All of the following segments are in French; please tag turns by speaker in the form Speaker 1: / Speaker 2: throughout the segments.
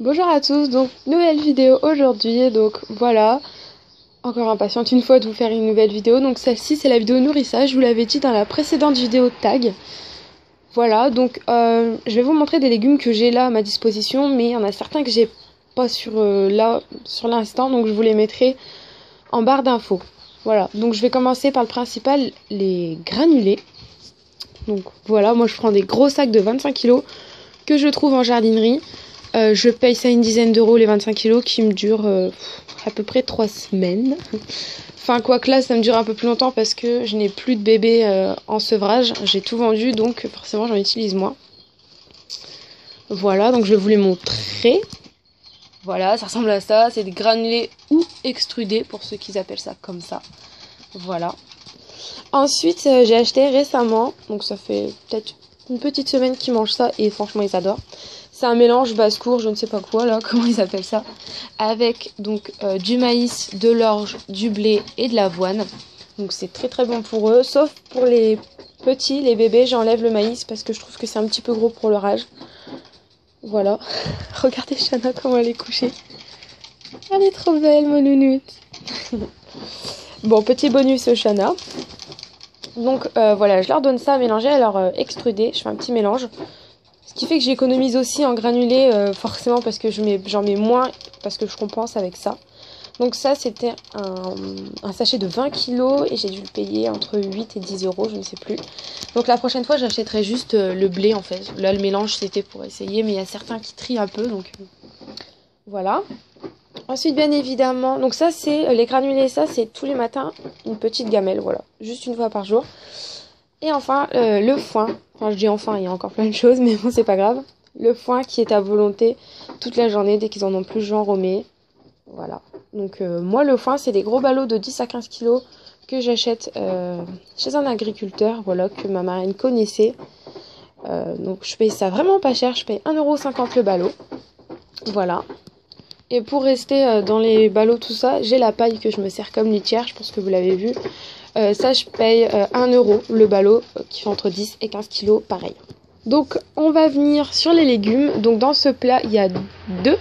Speaker 1: Bonjour à tous, donc nouvelle vidéo aujourd'hui, donc voilà, encore impatiente une fois de vous faire une nouvelle vidéo, donc celle-ci c'est la vidéo nourrissage, je vous l'avais dit dans la précédente vidéo tag. Voilà, donc je vais vous montrer des légumes que j'ai là à ma disposition, mais il y en a certains que j'ai pas sur l'instant, donc je vous les mettrai en barre d'infos. Voilà, donc je vais commencer par le principal, les granulés. Donc voilà, moi je prends des gros sacs de 25 kg que je trouve en jardinerie. Je paye ça une dizaine d'euros les 25 kilos qui me durent à peu près 3 semaines. Enfin, quoique là, ça me dure un peu plus longtemps parce que je n'ai plus de bébés en sevrage. J'ai tout vendu, donc forcément, j'en utilise moins. Voilà, donc je vais vous les montrer. Voilà, ça ressemble à ça. C'est des granulés ou extrudés pour ceux qui appellent ça comme ça. Voilà. Ensuite, j'ai acheté récemment, donc ça fait peut-être une petite semaine qu'ils mangent ça et franchement, ils adorent. C'est un mélange basse-cour, je ne sais pas quoi là, comment ils appellent ça, avec donc du maïs, de l'orge, du blé et de l'avoine. Donc c'est très très bon pour eux, sauf pour les petits, les bébés, j'enlève le maïs parce que je trouve que c'est un petit peu gros pour leur âge. Voilà. Regardez Shana comment elle est couchée. Elle est trop belle, mon nounoute. Bon, petit bonus au Shana. Donc voilà, je leur donne ça à mélanger, à leur extruder, je fais un petit mélange. Ce qui fait que j'économise aussi en granulés, forcément parce que j'en mets moins, parce que je compense avec ça. Donc ça, c'était un sachet de 20 kilos et j'ai dû le payer entre 8 et 10 euros, je ne sais plus. Donc la prochaine fois, j'achèterai juste le blé en fait. Là, le mélange, c'était pour essayer, mais il y a certains qui trient un peu, donc voilà. Ensuite, bien évidemment, donc ça, c'est les granulés, ça, c'est tous les matins une petite gamelle, voilà. Juste une fois par jour. Et enfin, le foin. Enfin, je dis enfin, il y a encore plein de choses, mais bon, c'est pas grave. Le foin qui est à volonté toute la journée, dès qu'ils en ont plus, j'en remets. Voilà. Donc, moi, le foin, c'est des gros ballots de 10 à 15 kilos que j'achète chez un agriculteur, voilà, que ma marraine connaissait. Donc, je paye ça vraiment pas cher. Je paye 1,50 € le ballot. Voilà. Et pour rester dans les ballots, tout ça, j'ai la paille que je me sers comme litière, je pense que vous l'avez vu. Ça, je paye 1 € le ballot, qui fait entre 10 et 15 kilos, pareil. Donc, on va venir sur les légumes. Donc, dans ce plat, il y a deux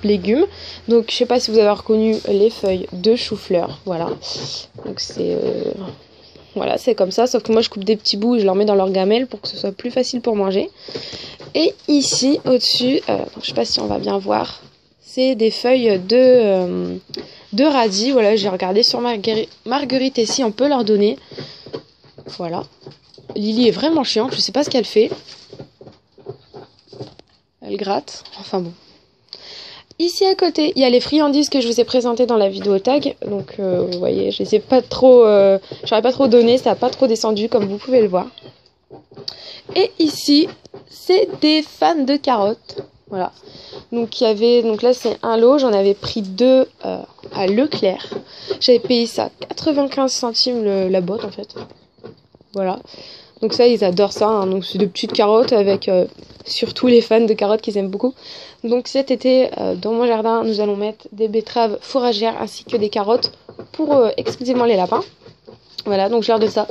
Speaker 1: légumes. Donc, je sais pas si vous avez reconnu les feuilles de chou-fleur. Voilà. Donc, voilà, c'est comme ça. Sauf que moi, je coupe des petits bouts et je leur mets dans leur gamelle pour que ce soit plus facile pour manger. Et ici, au-dessus, je sais pas si on va bien voir, c'est des feuilles de radis. Voilà, j'ai regardé sur Marguerite et si on peut leur donner. Voilà. Lily est vraiment chiante, je sais pas ce qu'elle fait. Elle gratte. Enfin bon. Ici à côté, il y a les friandises que je vous ai présentées dans la vidéo tag. Donc, vous voyez, je les ai pas trop... j'aurais pas trop donné, ça n'a pas trop descendu, comme vous pouvez le voir. Et ici, c'est des fans de carottes. Voilà. Donc là c'est un lot, j'en avais pris deux à Leclerc. J'avais payé ça 95 centimes la boîte en fait. Voilà. Donc ça ils adorent ça, hein. Donc c'est de petites carottes avec surtout les fans de carottes qu'ils aiment beaucoup. Donc cet été dans mon jardin nous allons mettre des betteraves fourragères ainsi que des carottes pour exclusivement les lapins. Voilà, donc je leur donne ça.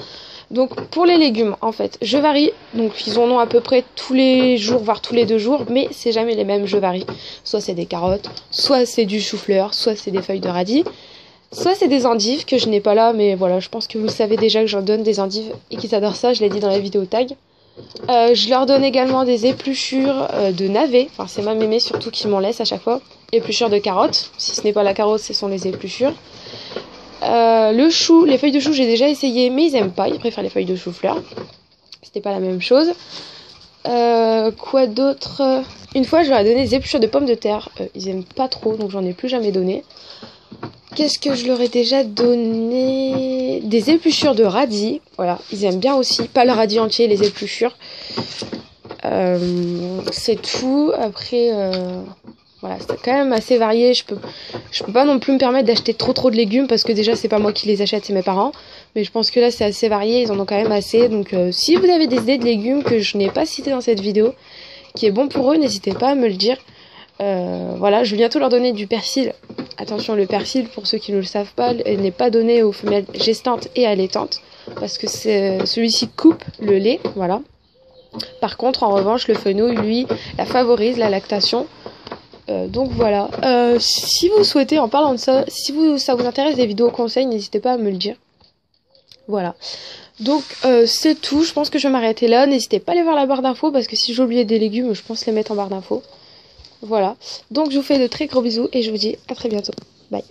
Speaker 1: Donc pour les légumes en fait je varie, donc ils en ont à peu près tous les jours voire tous les 2 jours, mais c'est jamais les mêmes, je varie. Soit c'est des carottes, soit c'est du chou-fleur, soit c'est des feuilles de radis, soit c'est des endives que je n'ai pas là, mais voilà, je pense que vous savez déjà que j'en donne des endives et qu'ils adorent ça, je l'ai dit dans la vidéo tag. Je leur donne également des épluchures de navets, enfin c'est ma mémé surtout qui m'en laisse à chaque fois, épluchures de carottes, si ce n'est pas la carotte ce sont les épluchures. Le chou, les feuilles de chou j'ai déjà essayé mais ils aiment pas, ils préfèrent les feuilles de chou-fleur. C'était pas la même chose. Quoi d'autre? Une fois je leur ai donné des épluchures de pommes de terre, ils aiment pas trop donc j'en ai plus jamais donné. Qu'est-ce que je leur ai déjà donné? Des épluchures de radis, voilà, ils aiment bien aussi, pas le radis entier, les épluchures. C'est tout, après... Voilà, c'est quand même assez varié. Je peux pas non plus me permettre d'acheter trop de légumes parce que déjà c'est pas moi qui les achète, c'est mes parents. Mais je pense que là c'est assez varié, ils en ont quand même assez. Donc si vous avez des idées de légumes que je n'ai pas citées dans cette vidéo, qui est bon pour eux, n'hésitez pas à me le dire. Voilà, je vais bientôt leur donner du persil. Attention, le persil, pour ceux qui ne le savent pas, n'est pas donné aux femelles gestantes et allaitantes parce que celui-ci coupe le lait, voilà. Par contre, en revanche, le fenouil, lui, la favorise la lactation. Donc voilà. Si vous souhaitez, en parlant de ça, si ça vous intéresse des vidéos conseils, n'hésitez pas à me le dire. Voilà. Donc c'est tout, je pense que je vais m'arrêter là. N'hésitez pas à aller voir la barre d'infos parce que si j'ai oublié des légumes, je pense les mettre en barre d'infos. Voilà. Donc je vous fais de très gros bisous et je vous dis à très bientôt. Bye.